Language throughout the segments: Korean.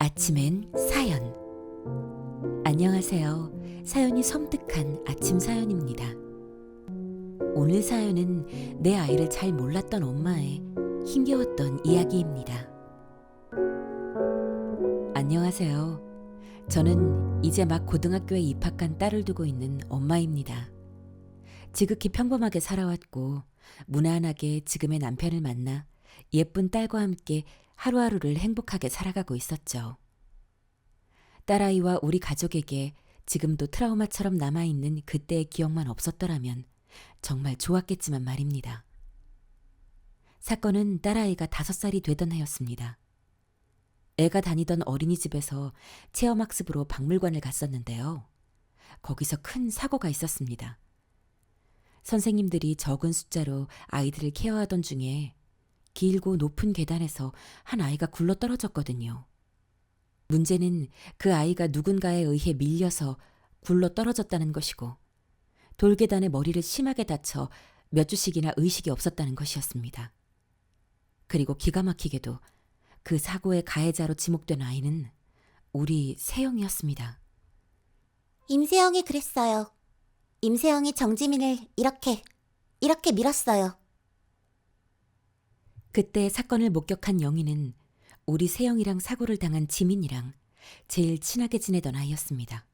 아침엔 사연. 안녕하세요. 사연이 섬뜩한 아침 사연입니다. 오늘 사연은 내 아이를 잘 몰랐던 엄마의 힘겨웠던 이야기입니다. 안녕하세요. 저는 이제 막 고등학교에 입학한 딸을 두고 있는 엄마입니다. 지극히 평범하게 살아왔고 무난하게 지금의 남편을 만나 예쁜 딸과 함께 하루하루를 행복하게 살아가고 있었죠. 딸아이와 우리 가족에게 지금도 트라우마처럼 남아있는 그때의 기억만 없었더라면 정말 좋았겠지만 말입니다. 사건은 딸아이가 5살이 되던 해였습니다. 애가 다니던 어린이집에서 체험학습으로 박물관을 갔었는데요. 거기서 큰 사고가 있었습니다. 선생님들이 적은 숫자로 아이들을 케어하던 중에 길고 높은 계단에서 한 아이가 굴러 떨어졌거든요. 문제는 그 아이가 누군가에 의해 밀려서 굴러 떨어졌다는 것이고 돌계단에 머리를 심하게 다쳐 몇 주씩이나 의식이 없었다는 것이었습니다. 그리고 기가 막히게도 그 사고의 가해자로 지목된 아이는 우리 세영이었습니다. 임세영이 그랬어요. 임세영이 정지민을 이렇게 밀었어요. 그때 사건을 목격한 영희는 우리 세영이랑 사고를 당한 지민이랑 제일 친하게 지내던 아이였습니다.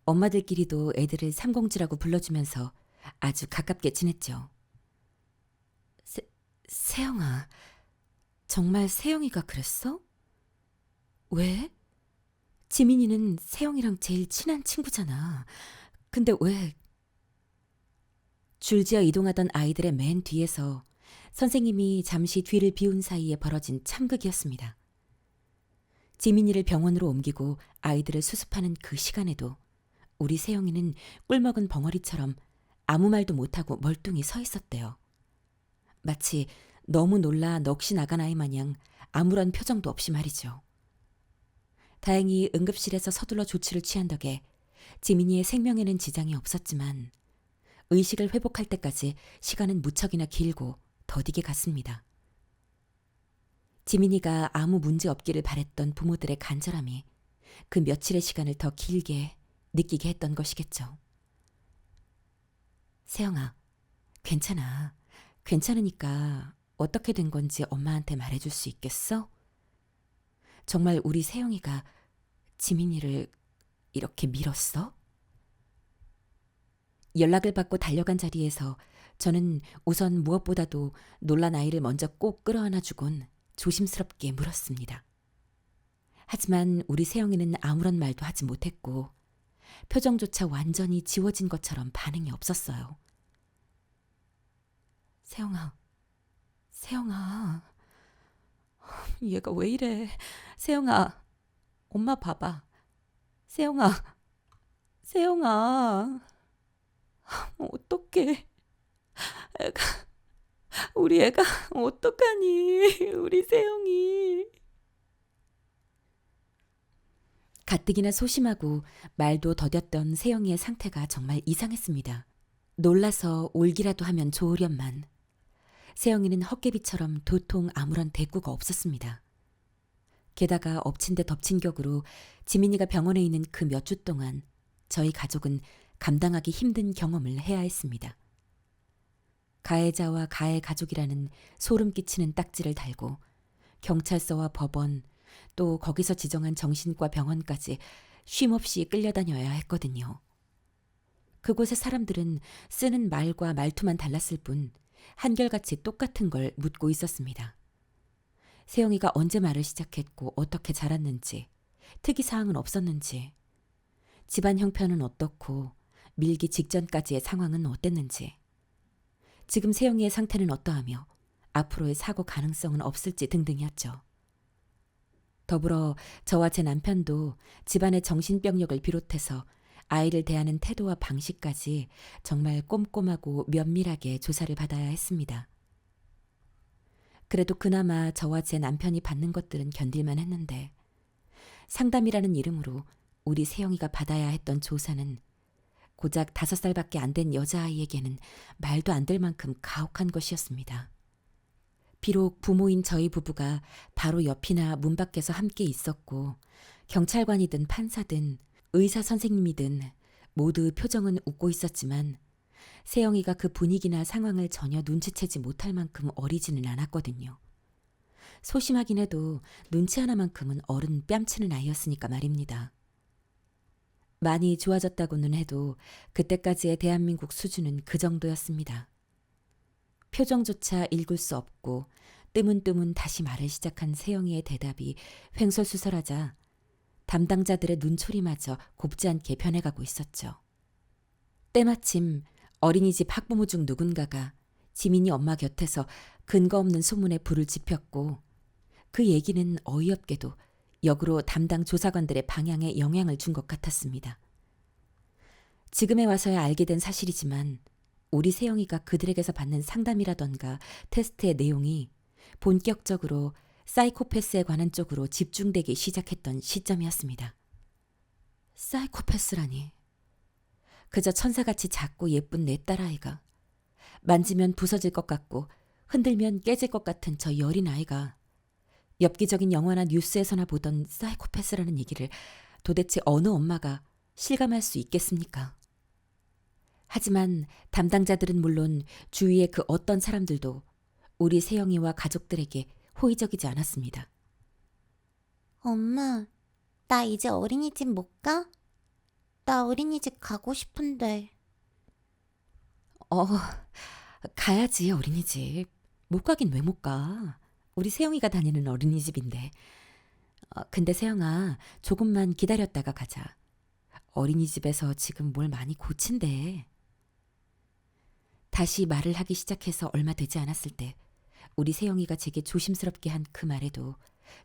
엄마들끼리도 애들을 삼공지라고 불러주면서 아주 가깝게 지냈죠. 세영아, 정말 세영이가 그랬어? 왜? 지민이는 세영이랑 제일 친한 친구잖아. 근데 왜? 줄지어 이동하던 아이들의 맨 뒤에서 선생님이 잠시 뒤를 비운 사이에 벌어진 참극이었습니다. 지민이를 병원으로 옮기고 아이들을 수습하는 그 시간에도 우리 세영이는 꿀먹은 벙어리처럼 아무 말도 못하고 멀뚱히 서 있었대요. 마치 너무 놀라 넋이 나간 아이 마냥 아무런 표정도 없이 말이죠. 다행히 응급실에서 서둘러 조치를 취한 덕에 지민이의 생명에는 지장이 없었지만 의식을 회복할 때까지 시간은 무척이나 길고 더디게 갔습니다. 지민이가 아무 문제 없기를 바랬던 부모들의 간절함이 그 며칠의 시간을 더 길게 느끼게 했던 것이겠죠. 세영아, 괜찮아. 괜찮으니까 어떻게 된 건지 엄마한테 말해줄 수 있겠어? 정말 우리 세영이가 지민이를 이렇게 밀었어? 연락을 받고 달려간 자리에서 저는 우선 무엇보다도 놀란 아이를 먼저 꼭 끌어안아주곤 조심스럽게 물었습니다. 하지만 우리 세영이는 아무런 말도 하지 못했고 표정조차 완전히 지워진 것처럼 반응이 없었어요. 세영아, 얘가 왜 이래? 세영아, 엄마 봐봐. 세영아, 어떡해. 우리 애가 어떡하니? 우리 세영이. 가뜩이나 소심하고 말도 더뎠던 세영이의 상태가 정말 이상했습니다. 놀라서 울기라도 하면 좋으련만 세영이는 헛개비처럼 도통 아무런 대꾸가 없었습니다. 게다가 엎친 데 덮친 격으로 지민이가 병원에 있는 그 몇 주 동안 저희 가족은 감당하기 힘든 경험을 해야 했습니다. 가해자와 가해 가족이라는 소름 끼치는 딱지를 달고 경찰서와 법원 또 거기서 지정한 정신과 병원까지 쉼없이 끌려다녀야 했거든요. 그곳의 사람들은 쓰는 말과 말투만 달랐을 뿐 한결같이 똑같은 걸 묻고 있었습니다. 세영이가 언제 말을 시작했고 어떻게 자랐는지, 특이사항은 없었는지, 집안 형편은 어떻고 밀기 직전까지의 상황은 어땠는지, 지금 세영이의 상태는 어떠하며 앞으로의 사고 가능성은 없을지 등등이었죠. 더불어 저와 제 남편도 집안의 정신병력을 비롯해서 아이를 대하는 태도와 방식까지 정말 꼼꼼하고 면밀하게 조사를 받아야 했습니다. 그래도 그나마 저와 제 남편이 받는 것들은 견딜만 했는데 상담이라는 이름으로 우리 세영이가 받아야 했던 조사는 고작 5살밖에 안 된 여자아이에게는 말도 안 될 만큼 가혹한 것이었습니다. 비록 부모인 저희 부부가 바로 옆이나 문 밖에서 함께 있었고 경찰관이든 판사든 의사 선생님이든 모두 표정은 웃고 있었지만 세영이가 그 분위기나 상황을 전혀 눈치채지 못할 만큼 어리지는 않았거든요. 소심하긴 해도 눈치 하나만큼은 어른 뺨치는 아이였으니까 말입니다. 많이 좋아졌다고는 해도 그때까지의 대한민국 수준은 그 정도였습니다. 표정조차 읽을 수 없고 뜨문뜨문 다시 말을 시작한 세영이의 대답이 횡설수설하자 담당자들의 눈초리마저 곱지 않게 변해가고 있었죠. 때마침 어린이집 학부모 중 누군가가 지민이 엄마 곁에서 근거 없는 소문에 불을 지폈고 그 얘기는 어이없게도 역으로 담당 조사관들의 방향에 영향을 준 것 같았습니다. 지금에 와서야 알게 된 사실이지만 우리 세영이가 그들에게서 받는 상담이라던가 테스트의 내용이 본격적으로 사이코패스에 관한 쪽으로 집중되기 시작했던 시점이었습니다. 사이코패스라니. 그저 천사같이 작고 예쁜 내 딸아이가 만지면 부서질 것 같고 흔들면 깨질 것 같은 저 여린 아이가 엽기적인 영화나 뉴스에서나 보던 사이코패스라는 얘기를 도대체 어느 엄마가 실감할 수 있겠습니까? 하지만 담당자들은 물론 주위의 그 어떤 사람들도 우리 세영이와 가족들에게 호의적이지 않았습니다. 엄마, 나 이제 어린이집 못 가? 나 어린이집 가고 싶은데. 가야지 어린이집. 못 가긴 왜 못 가. 우리 세영이가 다니는 어린이집인데. 근데 세영아, 조금만 기다렸다가 가자. 어린이집에서 지금 뭘 많이 고친대. 다시 말을 하기 시작해서 얼마 되지 않았을 때 우리 세영이가 제게 조심스럽게 한 그 말에도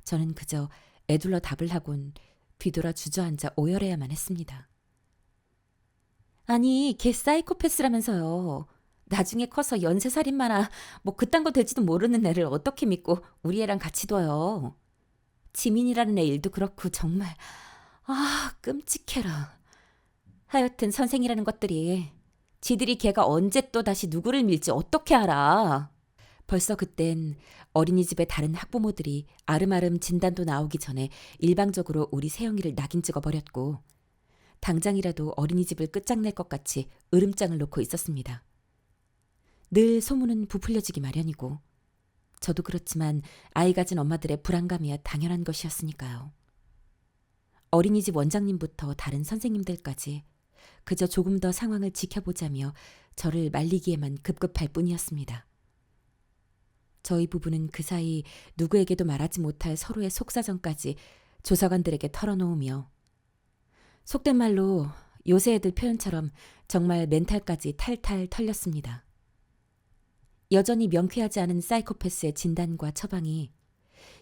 저는 그저 애둘러 답을 하곤 뒤돌아 주저앉아 오열해야만 했습니다. 아니, 걔 사이코패스라면서요. 나중에 커서 연쇄살인마나 뭐 그딴 거 될지도 모르는 애를 어떻게 믿고 우리 애랑 같이 둬요. 지민이라는 애 일도 그렇고 정말 끔찍해라. 하여튼 선생이라는 것들이 지들이 걔가 언제 또 다시 누구를 밀지 어떻게 알아. 벌써 그땐 어린이집의 다른 학부모들이 아름아름 진단도 나오기 전에 일방적으로 우리 세영이를 낙인 찍어버렸고 당장이라도 어린이집을 끝장낼 것 같이 으름장을 놓고 있었습니다. 늘 소문은 부풀려지기 마련이고 저도 그렇지만 아이 가진 엄마들의 불안감이야 당연한 것이었으니까요. 어린이집 원장님부터 다른 선생님들까지 그저 조금 더 상황을 지켜보자며 저를 말리기에만 급급할 뿐이었습니다. 저희 부부는 그 사이 누구에게도 말하지 못할 서로의 속사정까지 조사관들에게 털어놓으며 속된 말로 요새 애들 표현처럼 정말 멘탈까지 탈탈 털렸습니다. 여전히 명쾌하지 않은 사이코패스의 진단과 처방이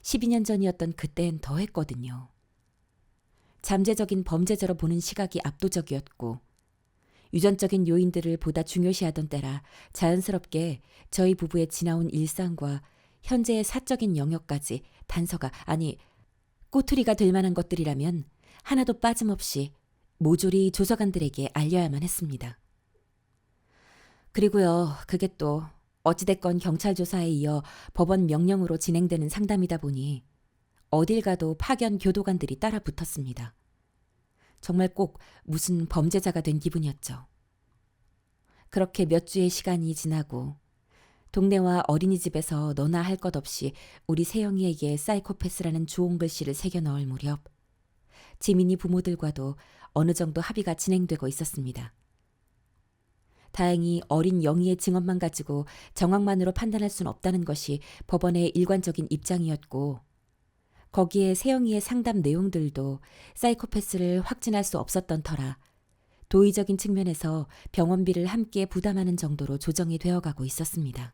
12년 전이었던 그때엔 더했거든요. 잠재적인 범죄자로 보는 시각이 압도적이었고 유전적인 요인들을 보다 중요시하던 때라 자연스럽게 저희 부부의 지나온 일상과 현재의 사적인 영역까지 단서가 아니 꼬투리가 될 만한 것들이라면 하나도 빠짐없이 모조리 조사관들에게 알려야만 했습니다. 그리고요, 그게 또 어찌됐건 경찰 조사에 이어 법원 명령으로 진행되는 상담이다 보니 어딜 가도 파견 교도관들이 따라 붙었습니다. 정말 꼭 무슨 범죄자가 된 기분이었죠. 그렇게 몇 주의 시간이 지나고 동네와 어린이집에서 너나 할 것 없이 우리 세영이에게 사이코패스라는 주홍 글씨를 새겨 넣을 무렵 지민이 부모들과도 어느 정도 합의가 진행되고 있었습니다. 다행히 어린 영희의 증언만 가지고 정황만으로 판단할 수는 없다는 것이 법원의 일관적인 입장이었고 거기에 세영이의 상담 내용들도 사이코패스를 확진할 수 없었던 터라 도의적인 측면에서 병원비를 함께 부담하는 정도로 조정이 되어가고 있었습니다.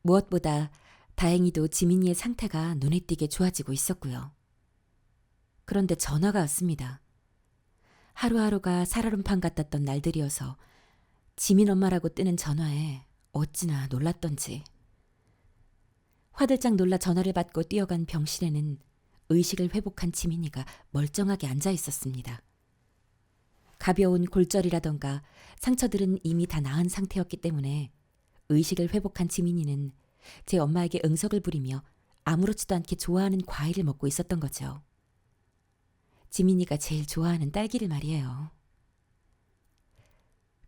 무엇보다 다행히도 지민이의 상태가 눈에 띄게 좋아지고 있었고요. 그런데 전화가 왔습니다. 하루하루가 살얼음판 같았던 날들이어서 지민 엄마라고 뜨는 전화에 어찌나 놀랐던지. 화들짝 놀라 전화를 받고 뛰어간 병실에는 의식을 회복한 지민이가 멀쩡하게 앉아 있었습니다. 가벼운 골절이라던가 상처들은 이미 다 나은 상태였기 때문에 의식을 회복한 지민이는 제 엄마에게 응석을 부리며 아무렇지도 않게 좋아하는 과일을 먹고 있었던 거죠. 지민이가 제일 좋아하는 딸기를 말이에요.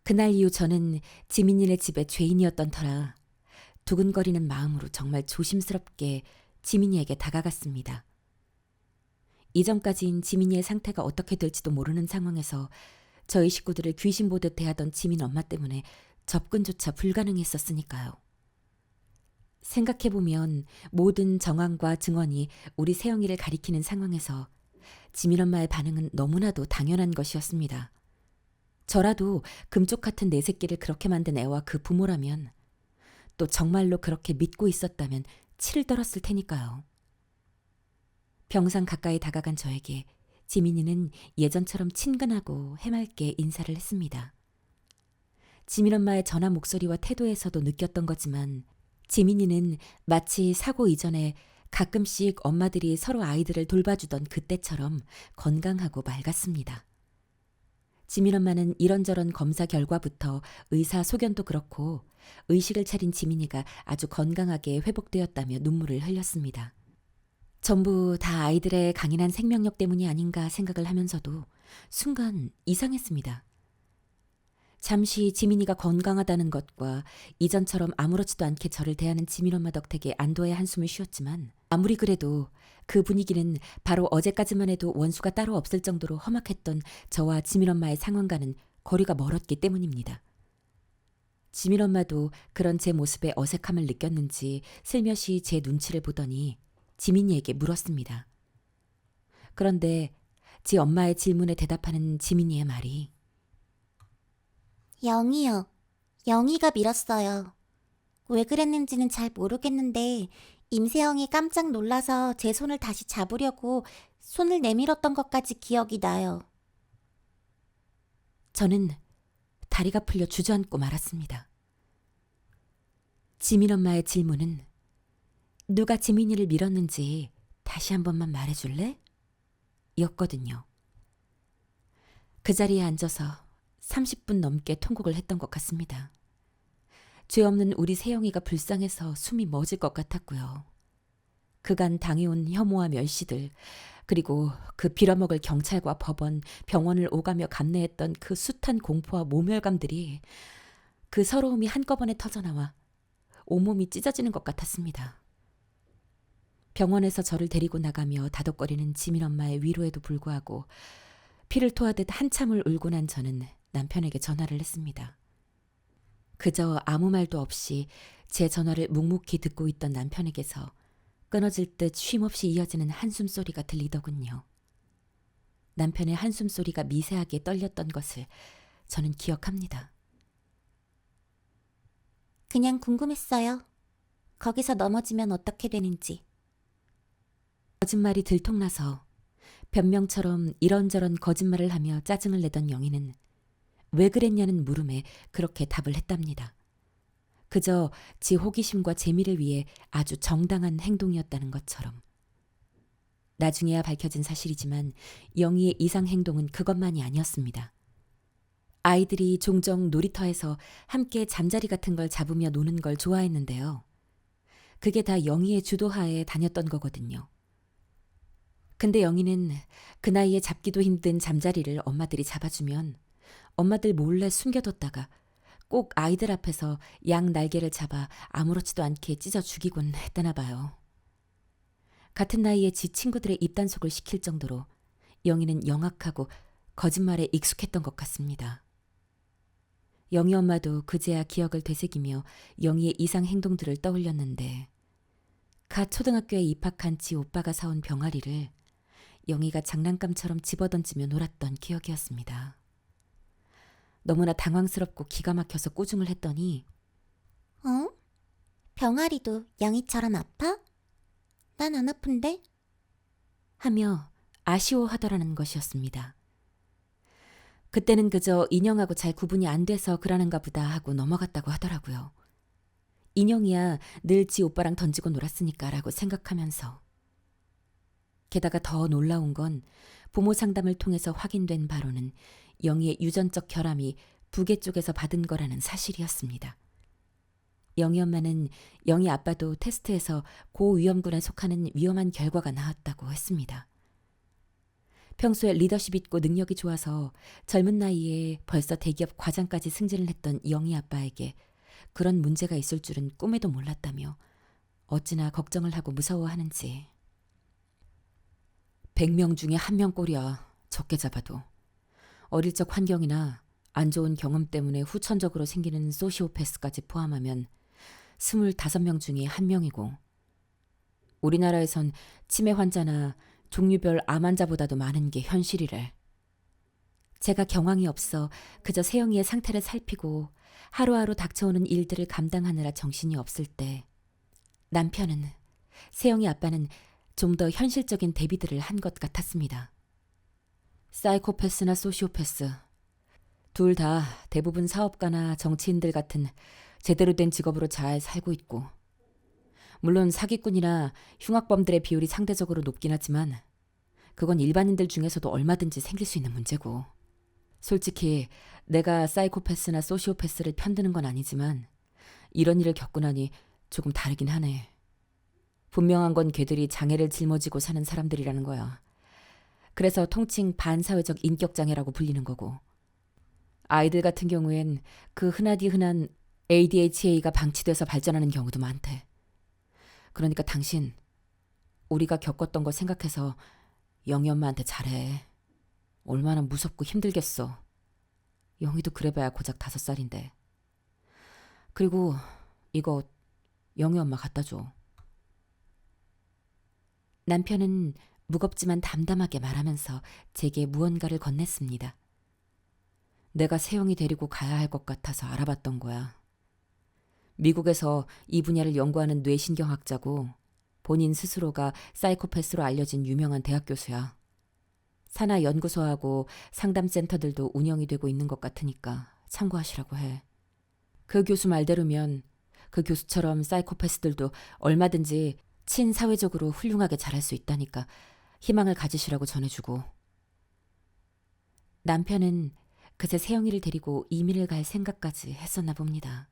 그날 이후 저는 지민이네 집에 죄인이었던 터라 두근거리는 마음으로 정말 조심스럽게 지민이에게 다가갔습니다. 이전까지인 지민이의 상태가 어떻게 될지도 모르는 상황에서 저희 식구들을 귀신 보듯 대하던 지민 엄마 때문에 접근조차 불가능했었으니까요. 생각해보면 모든 정황과 증언이 우리 세영이를 가리키는 상황에서 지민 엄마의 반응은 너무나도 당연한 것이었습니다. 저라도 금쪽 같은 내 새끼를 그렇게 만든 애와 그 부모라면 또 정말로 그렇게 믿고 있었다면 치를 떨었을 테니까요. 병상 가까이 다가간 저에게 지민이는 예전처럼 친근하고 해맑게 인사를 했습니다. 지민 엄마의 전화 목소리와 태도에서도 느꼈던 거지만 지민이는 마치 사고 이전에 가끔씩 엄마들이 서로 아이들을 돌봐주던 그때처럼 건강하고 맑았습니다. 지민 엄마는 이런저런 검사 결과부터 의사 소견도 그렇고 의식을 차린 지민이가 아주 건강하게 회복되었다며 눈물을 흘렸습니다. 전부 다 아이들의 강인한 생명력 때문이 아닌가 생각을 하면서도 순간 이상했습니다. 잠시 지민이가 건강하다는 것과 이전처럼 아무렇지도 않게 저를 대하는 지민 엄마 덕택에 안도의 한숨을 쉬었지만 아무리 그래도 그 분위기는 바로 어제까지만 해도 원수가 따로 없을 정도로 험악했던 저와 지민 엄마의 상황과는 거리가 멀었기 때문입니다. 지민 엄마도 그런 제 모습에 어색함을 느꼈는지 슬며시 제 눈치를 보더니 지민이에게 물었습니다. 그런데 지 엄마의 질문에 대답하는 지민이의 말이 영희요. 영희가 밀었어요. 왜 그랬는지는 잘 모르겠는데 임세영이 깜짝 놀라서 제 손을 다시 잡으려고 손을 내밀었던 것까지 기억이 나요. 저는 다리가 풀려 주저앉고 말았습니다. 지민 엄마의 질문은 누가 지민이를 밀었는지 다시 한 번만 말해줄래? 였거든요. 그 자리에 앉아서 30분 넘게 통곡을 했던 것 같습니다. 죄 없는 우리 세영이가 불쌍해서 숨이 멎을 것 같았고요. 그간 당해온 혐오와 멸시들, 그리고 그 빌어먹을 경찰과 법원, 병원을 오가며 감내했던 그 숱한 공포와 모멸감들이 그 서러움이 한꺼번에 터져나와 온몸이 찢어지는 것 같았습니다. 병원에서 저를 데리고 나가며 다독거리는 지민 엄마의 위로에도 불구하고 피를 토하듯 한참을 울고 난 저는 남편에게 전화를 했습니다. 그저 아무 말도 없이 제 전화를 묵묵히 듣고 있던 남편에게서 끊어질 듯 쉼없이 이어지는 한숨소리가 들리더군요. 남편의 한숨소리가 미세하게 떨렸던 것을 저는 기억합니다. 그냥 궁금했어요. 거기서 넘어지면 어떻게 되는지. 거짓말이 들통나서 변명처럼 이런저런 거짓말을 하며 짜증을 내던 영희는 왜 그랬냐는 물음에 그렇게 답을 했답니다. 그저 지 호기심과 재미를 위해 아주 정당한 행동이었다는 것처럼. 나중에야 밝혀진 사실이지만 영희의 이상 행동은 그것만이 아니었습니다. 아이들이 종종 놀이터에서 함께 잠자리 같은 걸 잡으며 노는 걸 좋아했는데요. 그게 다 영희의 주도하에 다녔던 거거든요. 근데 영희는 그 나이에 잡기도 힘든 잠자리를 엄마들이 잡아주면 엄마들 몰래 숨겨뒀다가 꼭 아이들 앞에서 양 날개를 잡아 아무렇지도 않게 찢어 죽이곤 했다나 봐요. 같은 나이에 지 친구들의 입단속을 시킬 정도로 영희는 영악하고 거짓말에 익숙했던 것 같습니다. 영희 엄마도 그제야 기억을 되새기며 영희의 이상 행동들을 떠올렸는데 갓 초등학교에 입학한 지 오빠가 사온 병아리를 영희가 장난감처럼 집어던지며 놀았던 기억이었습니다. 너무나 당황스럽고 기가 막혀서 꾸중을 했더니 어? 병아리도 영희처럼 아파? 난 안 아픈데? 하며 아쉬워하더라는 것이었습니다. 그때는 그저 인형하고 잘 구분이 안 돼서 그러는가 보다 하고 넘어갔다고 하더라고요. 인형이야 늘 지 오빠랑 던지고 놀았으니까 라고 생각하면서. 게다가 더 놀라운 건 부모 상담을 통해서 확인된 바로는 영희의 유전적 결함이 부계 쪽에서 받은 거라는 사실이었습니다. 영희 엄마는 영희 아빠도 테스트에서 고위험군에 속하는 위험한 결과가 나왔다고 했습니다. 평소에 리더십 있고 능력이 좋아서 젊은 나이에 벌써 대기업 과장까지 승진을 했던 영희 아빠에게 그런 문제가 있을 줄은 꿈에도 몰랐다며 어찌나 걱정을 하고 무서워하는지. 100명 중에 1명 꼴이야. 적게 잡아도. 어릴 적 환경이나 안 좋은 경험 때문에 후천적으로 생기는 소시오패스까지 포함하면 25명 중에 1명이고 우리나라에선 치매 환자나 종류별 암 환자보다도 많은 게 현실이래. 제가 경황이 없어 그저 세영이의 상태를 살피고 하루하루 닥쳐오는 일들을 감당하느라 정신이 없을 때 남편은, 세영이 아빠는 좀 더 현실적인 대비들을 한 것 같았습니다. 사이코패스나 소시오패스, 둘 다 대부분 사업가나 정치인들 같은 제대로 된 직업으로 잘 살고 있고, 물론 사기꾼이나 흉악범들의 비율이 상대적으로 높긴 하지만 그건 일반인들 중에서도 얼마든지 생길 수 있는 문제고, 솔직히 내가 사이코패스나 소시오패스를 편드는 건 아니지만 이런 일을 겪고 나니 조금 다르긴 하네. 분명한 건 걔들이 장애를 짊어지고 사는 사람들이라는 거야. 그래서 통칭 반사회적 인격장애라고 불리는 거고, 아이들 같은 경우엔 그 흔하디 흔한 ADHD가 방치돼서 발전하는 경우도 많대. 그러니까 당신, 우리가 겪었던 거 생각해서 영희 엄마한테 잘해. 얼마나 무섭고 힘들겠어. 영희도 그래봐야 고작 5살인데. 그리고 이거 영희 엄마 갖다 줘. 남편은 무겁지만 담담하게 말하면서 제게 무언가를 건넸습니다. 내가 세영이 데리고 가야 할 것 같아서 알아봤던 거야. 미국에서 이 분야를 연구하는 뇌신경학자고 본인 스스로가 사이코패스로 알려진 유명한 대학 교수야. 산하 연구소하고 상담센터들도 운영이 되고 있는 것 같으니까 참고하시라고 해. 그 교수 말대로면 그 교수처럼 사이코패스들도 얼마든지 친사회적으로 훌륭하게 자랄 수 있다니까 희망을 가지시라고 전해주고. 남편은 그새 세영이를 데리고 이민을 갈 생각까지 했었나 봅니다.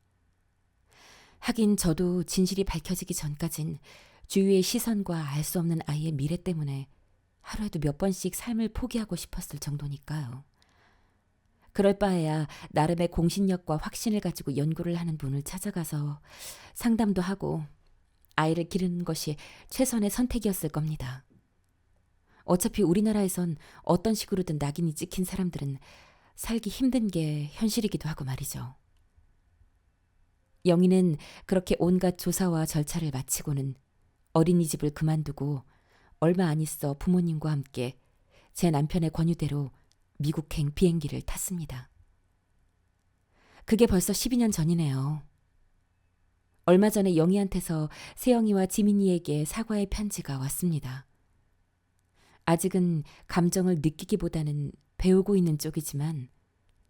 하긴 저도 진실이 밝혀지기 전까진 주위의 시선과 알 수 없는 아이의 미래 때문에 하루에도 몇 번씩 삶을 포기하고 싶었을 정도니까요. 그럴 바에야 나름의 공신력과 확신을 가지고 연구를 하는 분을 찾아가서 상담도 하고 아이를 기르는 것이 최선의 선택이었을 겁니다. 어차피 우리나라에선 어떤 식으로든 낙인이 찍힌 사람들은 살기 힘든 게 현실이기도 하고 말이죠. 영희는 그렇게 온갖 조사와 절차를 마치고는 어린이집을 그만두고 얼마 안 있어 부모님과 함께 제 남편의 권유대로 미국행 비행기를 탔습니다. 그게 벌써 12년 전이네요. 얼마 전에 영희한테서 세영이와 지민이에게 사과의 편지가 왔습니다. 아직은 감정을 느끼기보다는 배우고 있는 쪽이지만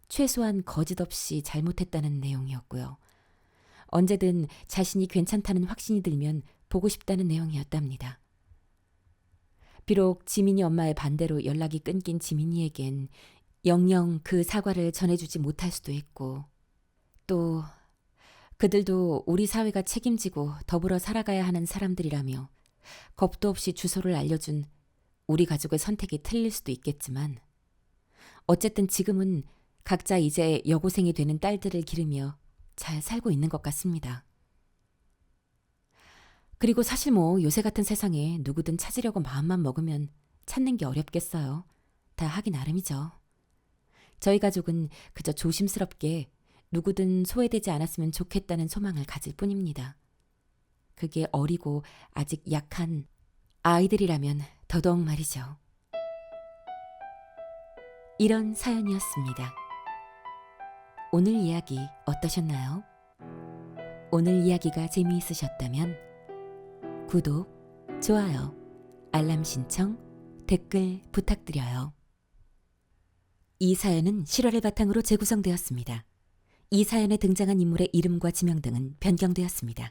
최소한 거짓 없이 잘못했다는 내용이었고요. 언제든 자신이 괜찮다는 확신이 들면 보고 싶다는 내용이었답니다. 비록 지민이 엄마의 반대로 연락이 끊긴 지민이에겐 영영 그 사과를 전해주지 못할 수도 있고, 또 그들도 우리 사회가 책임지고 더불어 살아가야 하는 사람들이라며 겁도 없이 주소를 알려준 우리 가족의 선택이 틀릴 수도 있겠지만, 어쨌든 지금은 각자 이제 여고생이 되는 딸들을 기르며 잘 살고 있는 것 같습니다. 그리고 사실 뭐 요새 같은 세상에 누구든 찾으려고 마음만 먹으면 찾는 게 어렵겠어요. 다 하기 나름이죠. 저희 가족은 그저 조심스럽게 누구든 소외되지 않았으면 좋겠다는 소망을 가질 뿐입니다. 그게 어리고 아직 약한 아이들이라면 더더욱 말이죠. 이런 사연이었습니다. 오늘 이야기 어떠셨나요? 오늘 이야기가 재미있으셨다면 구독, 좋아요, 알람 신청, 댓글 부탁드려요. 이 사연은 실화를 바탕으로 재구성되었습니다. 이 사연에 등장한 인물의 이름과 지명 등은 변경되었습니다.